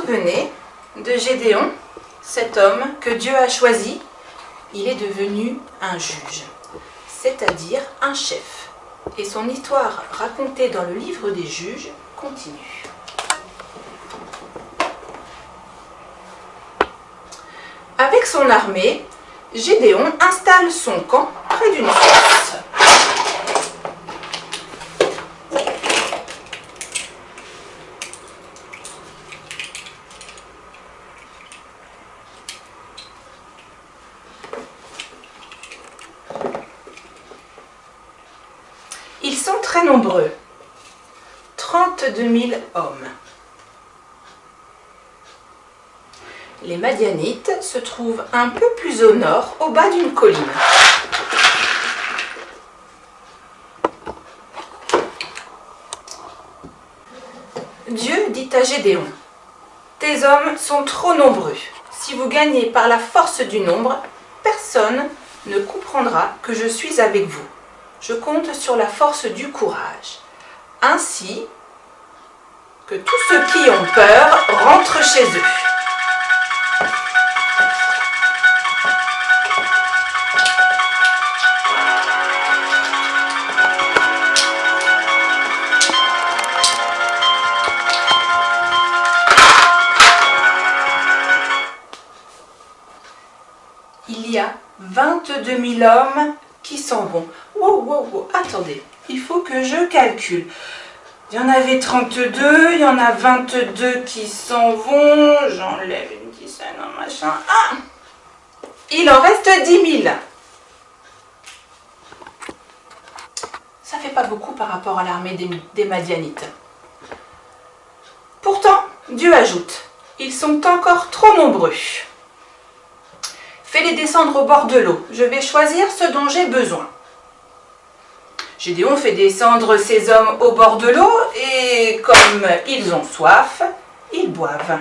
souvenez de Gédéon, cet homme que Dieu a choisi? Il est devenu un juge, c'est-à-dire un chef. Et son histoire racontée dans le livre des juges continue. Avec son armée, Gédéon installe son camp près d'une source. Ils sont très nombreux, 32 000 hommes. Les Madianites se trouvent un peu plus au nord, au bas d'une colline. Dieu dit à Gédéon, « Tes hommes sont trop nombreux. Si vous gagnez par la force du nombre, personne ne comprendra que je suis avec vous. Je compte sur la force du courage. Ainsi que tous ceux qui ont peur rentrent chez eux. » Il y a 22 000 hommes qui s'en vont. Wow, attendez, il faut que je calcule. Il y en avait 32, il y en a 22 qui s'en vont. J'enlève une dizaine, un machin. Ah! Il en reste 10 000. Ça fait pas beaucoup par rapport à l'armée des Madianites. Pourtant, Dieu ajoute, ils sont encore trop nombreux. Fais-les descendre au bord de l'eau. Je vais choisir ce dont j'ai besoin. Gédéon fait descendre ses hommes au bord de l'eau et comme ils ont soif, ils boivent.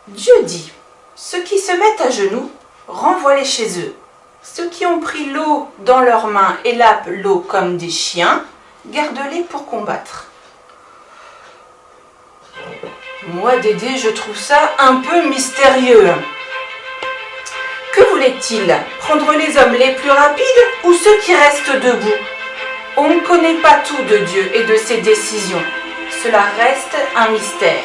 Dieu dit, ceux qui se mettent à genoux, renvoie-les chez eux. Ceux qui ont pris l'eau dans leurs mains et lapent l'eau comme des chiens, garde-les pour combattre. Moi, Dédé, je trouve ça un peu mystérieux. Que voulait-il? Prendre les hommes les plus rapides ou ceux qui restent debout? On ne connaît pas tout de Dieu et de ses décisions. Cela reste un mystère.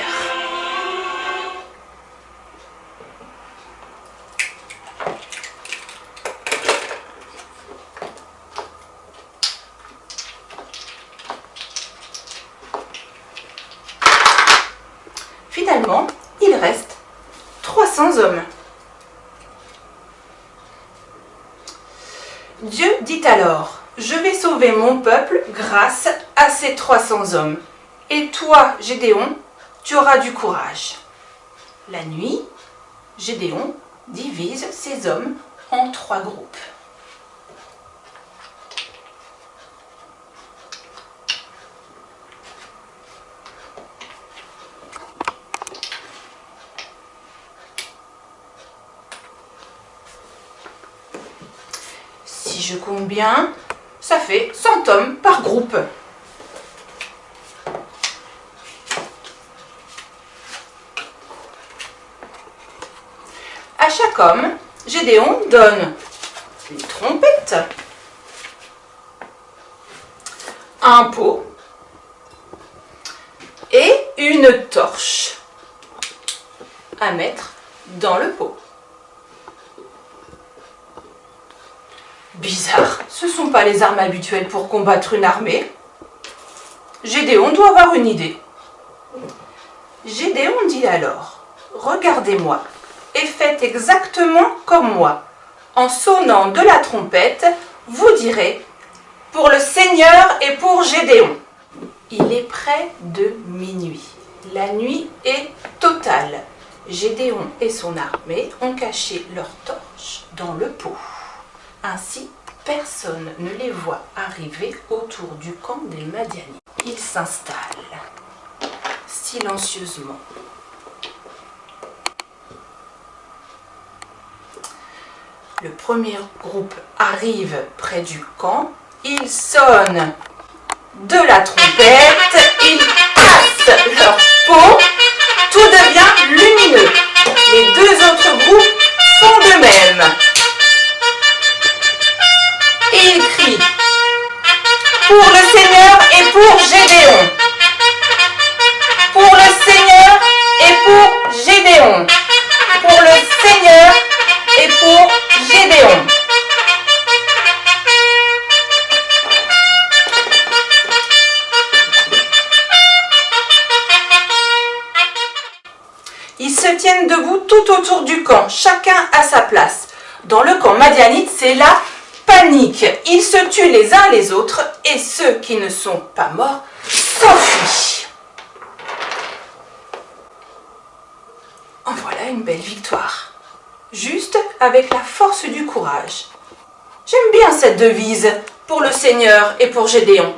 Finalement, il reste 300 hommes. Dieu dit alors, « Je vais sauver mon peuple grâce à ces 300 hommes. Et toi, Gédéon, tu auras du courage. » La nuit, Gédéon divise ses hommes en 3 groupes. Si je compte bien, ça fait 100 hommes par groupe. À chaque homme, Gédéon donne une trompette, un pot et une torche à mettre dans le pot. Bizarre, ce ne sont pas les armes habituelles pour combattre une armée. Gédéon doit avoir une idée. Gédéon dit alors, « Regardez-moi et faites exactement comme moi. En sonnant de la trompette, vous direz, pour le Seigneur et pour Gédéon. » Il est près de minuit. La nuit est totale. Gédéon et son armée ont caché leurs torches dans le pot. Ainsi, personne ne les voit arriver autour du camp des Madianites. Ils s'installent Le premier groupe arrive près du camp. Ils sonnent de la trompette. Ils cassent leur peau. Tout devient lumineux. Les deux autres groupes font de même. Et ils crient pour le Seigneur et pour Gédéon. Pour le Seigneur et pour Gédéon. Pour le Seigneur et pour Gédéon. Ils se tiennent debout tout autour du camp, chacun à sa place. Dans le camp madianite, c'est la panique. Ils se tuent les uns les autres et ceux qui ne sont pas morts s'enfuient. En voilà une belle victoire. Juste avec la force du courage. J'aime bien cette devise pour le Seigneur et pour Gédéon.